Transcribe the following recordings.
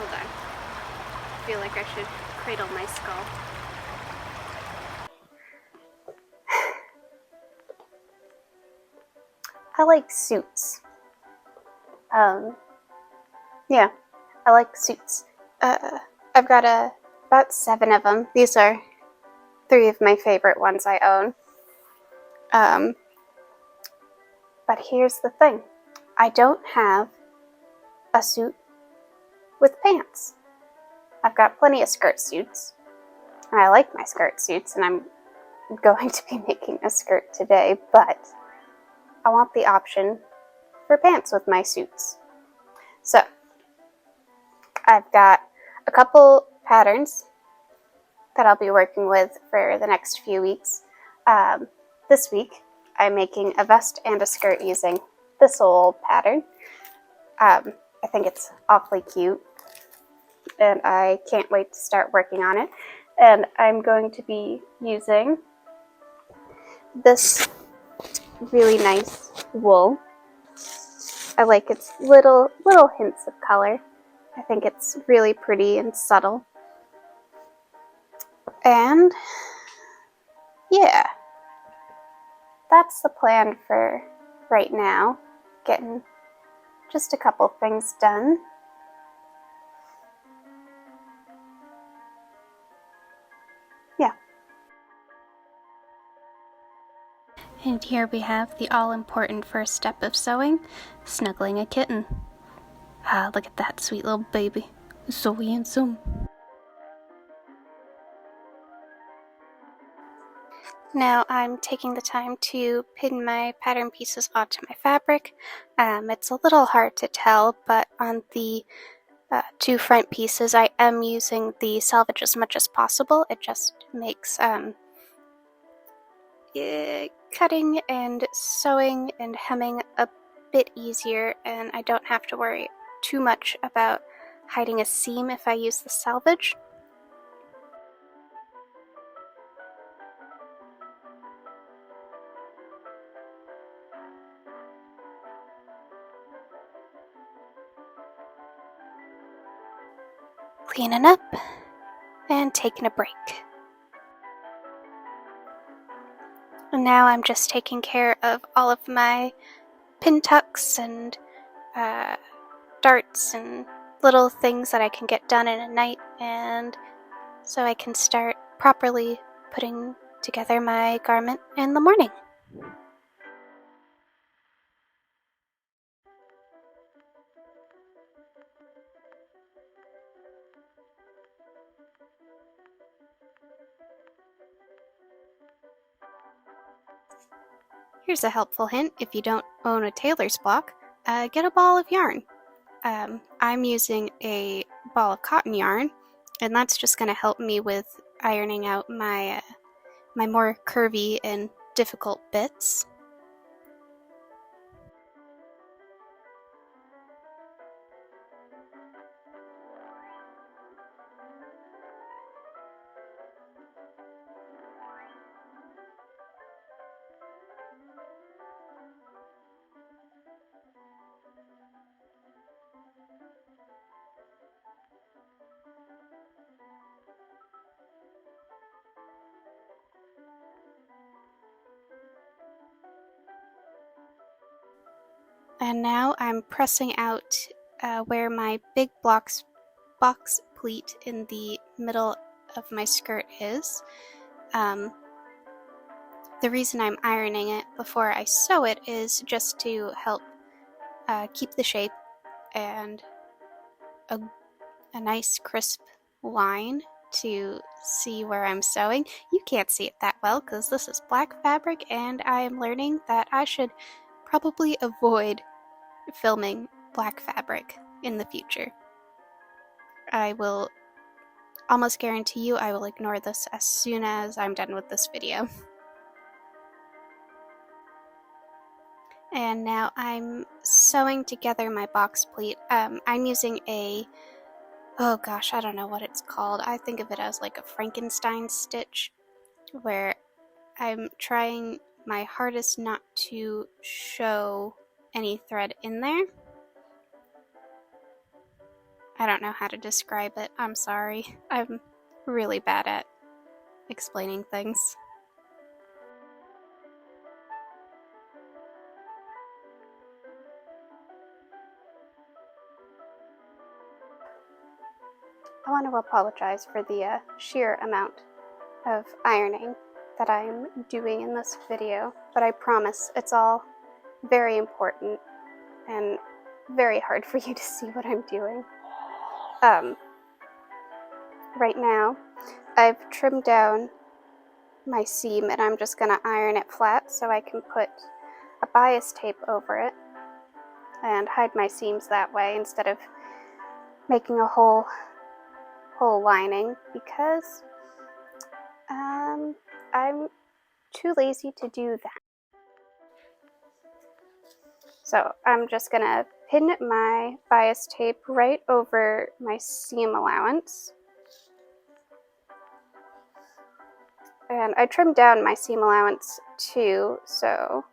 Hold on. I feel like I should cradle my skull. I like suits. Yeah, I like suits. I've got about 7 of them. These are 3 of my favorite ones I own. But here's the thing. I don't have a suit with pants. I've got plenty of skirt suits, and I like my skirt suits, and I'm going to be making a skirt today, but I want the option for pants with my suits. So, I've got a couple patterns that I'll be working with for the next few weeks. This week, I'm making a vest and a skirt using this old pattern. I think it's awfully cute, and I can't wait to start working on it. And I'm going to be using this really nice wool. I like its little hints of color. I think it's really pretty and subtle. And yeah, that's the plan for right now. Getting just a couple things done. Yeah. And here we have the all-important first step of sewing, snuggling a kitten. Ah, look at that sweet little baby. So handsome. Now I'm taking the time to pin my pattern pieces onto my fabric. It's a little hard to tell, but on the 2 front pieces I am using the selvage as much as possible. It just makes cutting and sewing and hemming a bit easier, and I don't have to worry too much about hiding a seam if I use the selvage. Cleaning up and taking a break. And now I'm just taking care of all of my pin tucks and darts and little things that I can get done in a night, and so I can start properly putting together my garment in the morning. Here's a helpful hint: if you don't own a tailor's block, get a ball of yarn. I'm using a ball of cotton yarn, and that's just going to help me with ironing out my more curvy and difficult bits. And now I'm pressing out where my big box pleat in the middle of my skirt is. The reason I'm ironing it before I sew it is just to help keep the shape and a nice crisp line to see where I'm sewing. You can't see it that well because this is black fabric, and I am learning that I should probably avoid filming black fabric in the future. I will almost guarantee you I will ignore this as soon as I'm done with this video. And now I'm sewing together my box pleat. I'm using oh gosh, I don't know what it's called. I think of it as like a Frankenstein stitch, where I'm trying my hardest not to show any thread in there. I don't know how to describe it. I'm sorry. I'm really bad at explaining things. I want to apologize for the sheer amount of ironing that I'm doing in this video, but I promise it's all very important and very hard for you to see what I'm doing. Right now, I've trimmed down my seam and I'm just going to iron it flat so I can put a bias tape over it and hide my seams that way instead of making a whole lining, because I'm too lazy to do that. So I'm just gonna pin my bias tape right over my seam allowance. And I trimmed down my seam allowance too, so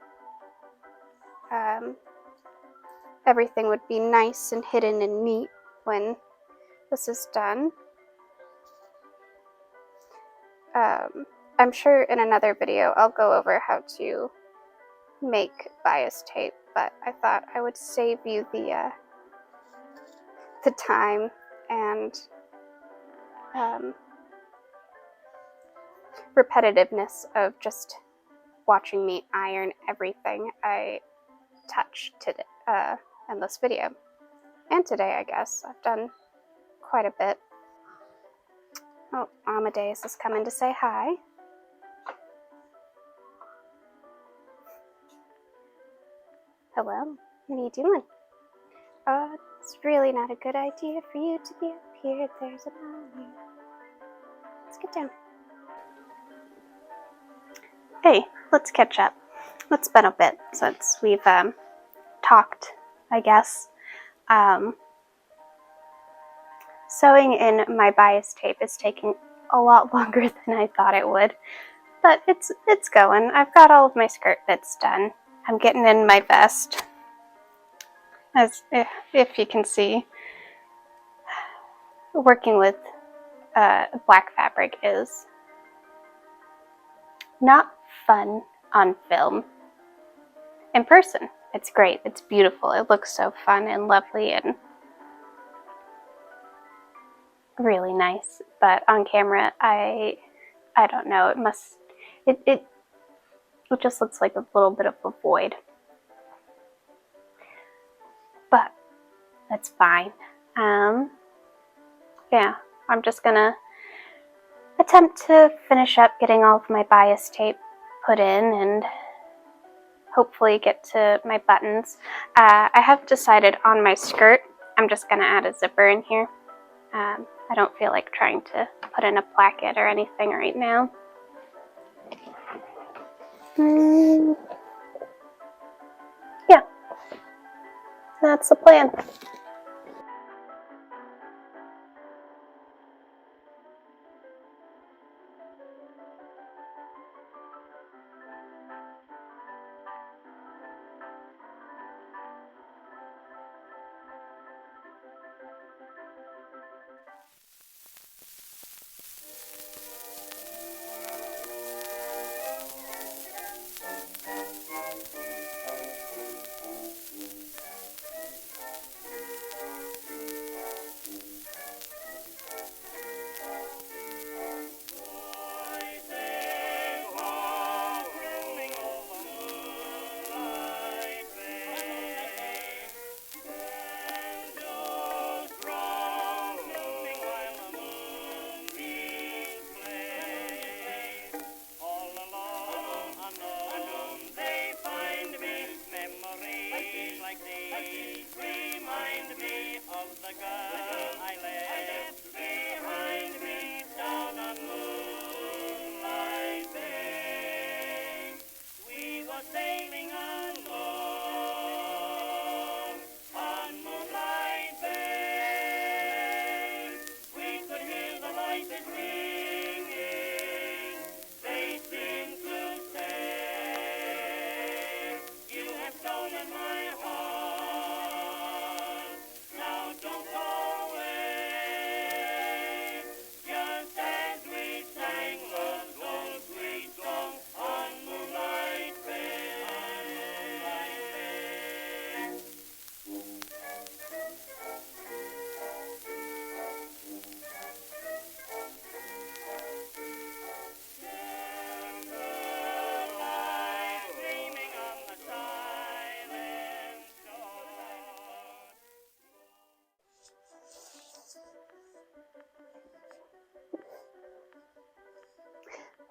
everything would be nice and hidden and neat when this is done. I'm sure in another video I'll go over how to make bias tape, but I thought I would save you the time and repetitiveness of just watching me iron everything I touch today in this video. And today, I guess. I've done quite a bit. Oh, Amadeus is coming to say hi. Hello, what are you doing? It's really not a good idea for you to be up here. There's a mommy. Let's get down. Hey, let's catch up. It's been a bit since we've talked, I guess. Sewing in my bias tape is taking a lot longer than I thought it would, but it's going. I've got all of my skirt bits done. I'm getting in my vest, as if you can see. Working with black fabric is not fun on film. In person, it's great. It's beautiful. It looks so fun and lovely and really nice. But on camera, I don't know. It just looks like a little bit of a void. But that's fine. Yeah, I'm just gonna attempt to finish up getting all of my bias tape put in and hopefully get to my buttons. I have decided on my skirt, I'm just gonna add a zipper in here. I don't feel like trying to put in a placket or anything right now. Yeah, that's the plan.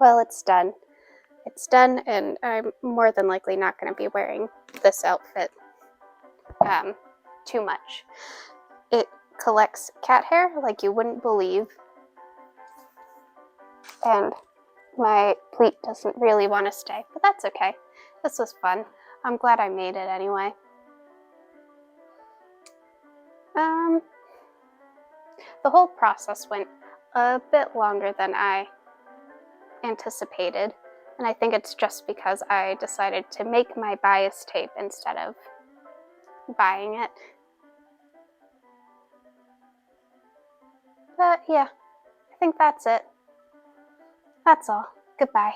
Well, it's done. It's done, and I'm more than likely not going to be wearing this outfit too much. It collects cat hair like you wouldn't believe, and my pleat doesn't really want to stay, but that's okay. This was fun. I'm glad I made it anyway. The whole process went a bit longer than I anticipated, and I think it's just because I decided to make my bias tape instead of buying it. But yeah, I think that's it. That's all. Goodbye.